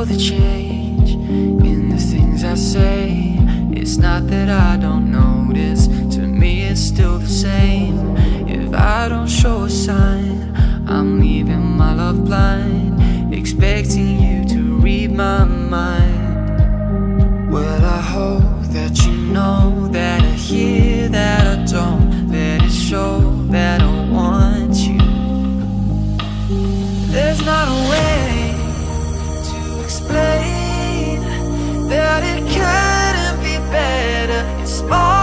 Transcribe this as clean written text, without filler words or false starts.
for the change in the things I say. It's not that I don't notice, to me it's still the same. If I don't show a sign, I'm leaving my love blind, expecting you to read my mind. Well, I hope that you know that I hear that I don't, let it show that I want you. There's not a way to explain that it couldn't be better. It's small.